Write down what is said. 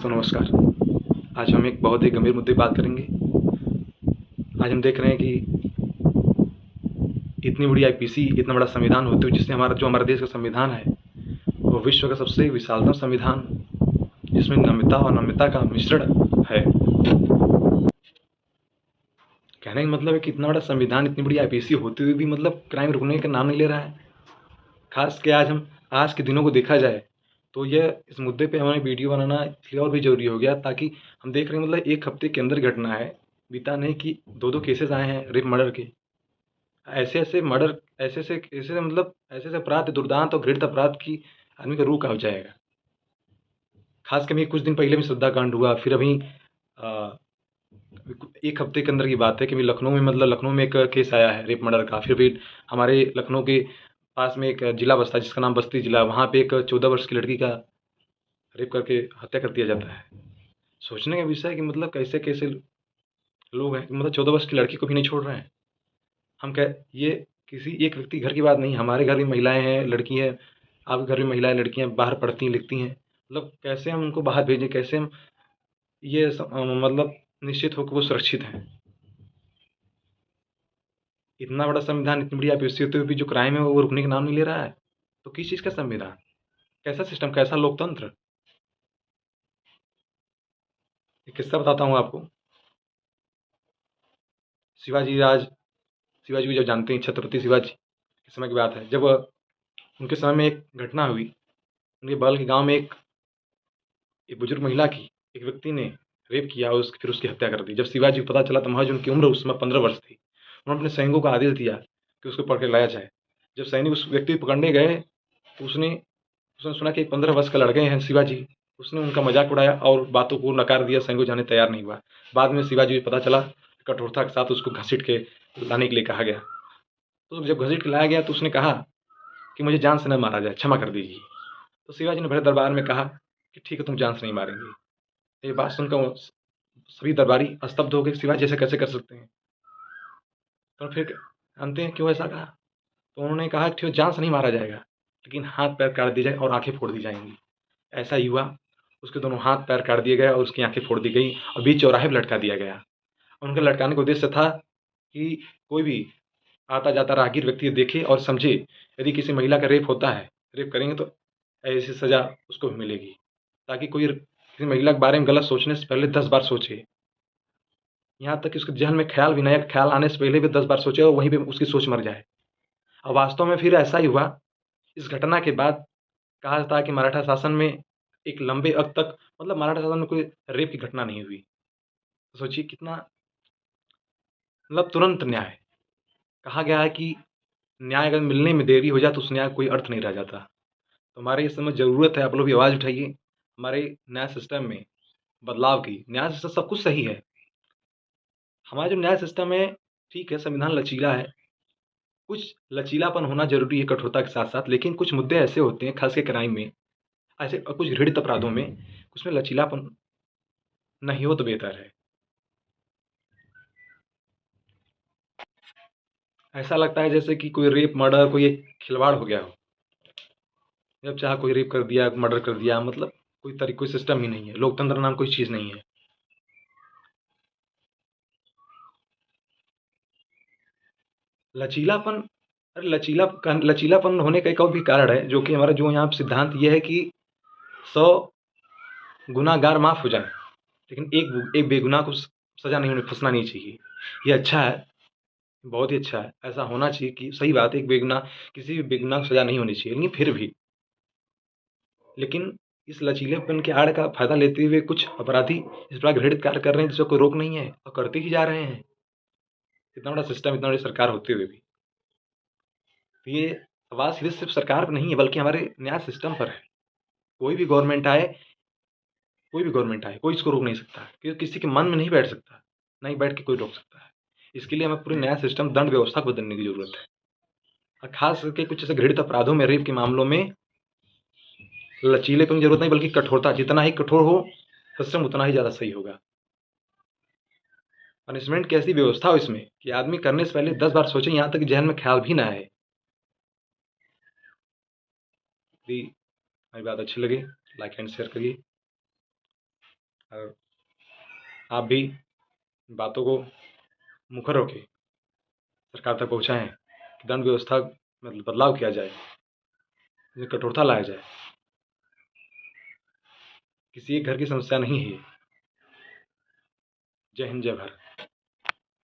दोस्तों नमस्कार। आज हम एक बहुत ही गंभीर मुद्दे पर बात करेंगे। आज हम देख रहे हैं कि इतनी बड़ी आईपीसी, इतना बड़ा संविधान होते हुए जिससे हमारा देश का संविधान है वो विश्व का सबसे विशालतम संविधान, जिसमें नम्रता और नम्रता का मिश्रण है। कहने का मतलब है कि इतना बड़ा संविधान, इतनी बड़ी आईपीसी होते हुए भी मतलब क्राइम रुकने का नाम नहीं ले रहा है। खास के आज के दिनों को देखा जाए तो यह इस मुद्दे पे हमें वीडियो बनाना इसलिए और भी ज़रूरी हो गया, ताकि हम देख रहे हैं मतलब एक हफ्ते के अंदर घटना है, बीता नहीं कि दो केसेस आए हैं रेप मर्डर के। ऐसे मर्डर, ऐसे मतलब ऐसे अपराध, दुर्दांत और घृणित अपराध की आदमी का रूह काँप जाएगा। खास कर कुछ दिन पहले भी श्रद्धा कांड हुआ, फिर अभी एक हफ्ते के अंदर की बात है कि लखनऊ में एक केस आया है रेप मर्डर का। फिर भी हमारे लखनऊ के पास में एक जिला बसता है जिसका नाम बस्ती जिला, वहाँ पे एक 14 वर्ष की लड़की का रेप करके हत्या कर दिया जाता है। सोचने का विषय है कि मतलब कैसे कैसे लोग हैं, मतलब 14 वर्ष की लड़की को भी नहीं छोड़ रहे हैं। हम कह ये किसी एक व्यक्ति घर की बात नहीं, हमारे घर भी महिलाएं हैं, लड़की हैं, आपके घर भी महिलाएं लड़कियां बाहर पढ़ती लिखती हैं। मतलब कैसे हम उनको बाहर भेजें, कैसे हम मतलब निश्चित हो कि वो सुरक्षित हैं। इतना बड़ा संविधान, इतनी बड़ी आईपीसी होते हुए भी जो क्राइम है वो रुकने का नाम नहीं ले रहा है। तो किस चीज़ का संविधान, कैसा सिस्टम, कैसा लोकतंत्र। एक किस्सा बताता हूँ आपको। शिवाजी राज शिवाजी को जब जानते हैं, छत्रपति शिवाजी के समय की बात है, जब उनके समय में एक घटना हुई। उनके बगल के गांव में एक बुजुर्ग महिला की एक व्यक्ति ने रेप किया, फिर उसकी हत्या कर दी। जब शिवाजी को पता चला तो महज उनकी उम्र उस समय 15 वर्ष थी। उन्होंने अपने सैनिकों को आदेश दिया कि उसको पकड़ के लाया जाए। जब सैनिक उस व्यक्ति को पकड़ने गए तो उसने उसने सुना कि 15 वर्ष का लड़के हैं शिवाजी। उसने उनका मजाक उड़ाया और बातों को नकार दिया, सैनिकों जाने तैयार नहीं हुआ। बाद में शिवाजी को पता चला, कठोरता के साथ उसको घसीट के लाने के लिए कहा गया। तो जब घसीट के लाया गया तो उसने कहा कि मुझे जान से न मारा जाए, क्षमा कर दीजिए। तो शिवाजी ने बड़े दरबार में कहा कि ठीक है, तुम जान से नहीं मारेंगे। ये बात सुनकर सभी दरबारी स्तब्ध हो गए, शिवाजी ऐसे कैसे कर सकते हैं। तो फिर जानते हैं क्यों ऐसा कहा। तो उन्होंने कहा कि जान से नहीं मारा जाएगा, लेकिन हाथ पैर काट दिए जाए और आंखें फोड़ दी जाएंगी। ऐसा ही हुआ। उसके दोनों हाथ पैर काट दिए गए और उसकी आंखें फोड़ दी गई और बीच चौराहे पर लटका दिया गया। उनका लटकाने का उद्देश्य था कि कोई भी आता जाता राहगीर व्यक्ति देखे और समझे, यदि किसी महिला का रेप होता है, रेप करेंगे तो ऐसी सज़ा उसको भी मिलेगी, ताकि कोई किसी महिला के बारे में गलत सोचने से पहले 10 बार सोचे। यहाँ तक कि उसके ज़हन में ख्याल भी नया ख्याल आने से पहले भी 10 बार सोचे और वहीं पे उसकी सोच मर जाए। और वास्तव में फिर ऐसा ही हुआ। इस घटना के बाद कहा जाता है कि मराठा शासन में एक लंबे वक़्त तक, मतलब मराठा शासन में कोई रेप की घटना नहीं हुई। तो सोचिए कितना, मतलब तुरंत न्याय। कहा गया है कि न्याय अगर मिलने में देरी हो जाए तो उस न्याय का कोई अर्थ नहीं रह जाता। तो हमारे इस समय ज़रूरत है, आप लोग भी आवाज़ उठाइए हमारे न्याय सिस्टम में बदलाव की। न्याय सिस्टम सब कुछ सही है। हमारा जो न्याय सिस्टम है, ठीक है, संविधान लचीला है, कुछ लचीलापन होना ज़रूरी है कठोरता के साथ-साथ, लेकिन कुछ मुद्दे ऐसे होते हैं, ख़ास के क्राइम में, ऐसे कुछ घृणित अपराधों में, उसमें लचीलापन नहीं हो तो बेहतर है। ऐसा लगता है जैसे कि कोई रेप, मर्डर कोई एक खिलवाड़ हो गया हो। जब चाहा कोई रेप कर दिया, मर्डर कर दिया, मतलब कोई सिस्टम ही नहीं है, लोकतंत्र नाम कोई चीज़ नहीं है। लचीलापन, अरे लचीलापन होने का एक और भी कारण है, जो कि हमारा जो यहाँ पे सिद्धांत ये है कि 100 गुनहगार माफ़ हो जाएँ, लेकिन एक बेगुनाह को सज़ा नहीं होनी, फँसना नहीं चाहिए। ये अच्छा है, बहुत ही अच्छा है। ऐसा होना चाहिए कि सही बात है, किसी भी बेगुनाह को सज़ा नहीं होनी चाहिए, लेकिन फिर भी, लेकिन इस लचीलेपन के आड़ का फ़ायदा लेते हुए कुछ अपराधी इस प्रकार घृणित कार्य कर रहे हैं जिसका कोई रोक नहीं है और करते ही जा रहे हैं। इतना बड़ा सिस्टम, इतना बड़ी सरकार होते हुए भी। तो ये आवाज़ सिर्फ़ सरकार पर नहीं है, बल्कि हमारे न्याय सिस्टम पर है। कोई भी गवर्नमेंट आए, कोई इसको रोक नहीं सकता, क्योंकि किसी के मन में नहीं बैठ सकता, ना ही बैठ के कोई रोक सकता है। इसके लिए हमें पूरे न्याय सिस्टम, दंड व्यवस्था को बदलने की ज़रूरत है। और ख़ास करके कुछ ऐसे घृणित अपराधों में, रेप के मामलों में लचीलेपन की ज़रूरत नहीं, बल्कि कठोरता। जितना ही कठोर हो सिस्टम, उतना ही ज़्यादा सही होगा। पनिशमेंट की ऐसी व्यवस्था हो इसमें कि आदमी करने से पहले 10 बार सोचे, यहाँ तक कि ज़हन में ख्याल भी ना आए। यदि हमारी बात अच्छी लगे, लाइक एंड शेयर करिए। और आप भी बातों को मुखर होके सरकार तक पहुँचाएँ कि दंड व्यवस्था में बदलाव किया जाए, इसमें कठोरता लाया जाए। किसी एक घर की समस्या नहीं है ये। जय हिंद, जय भारत।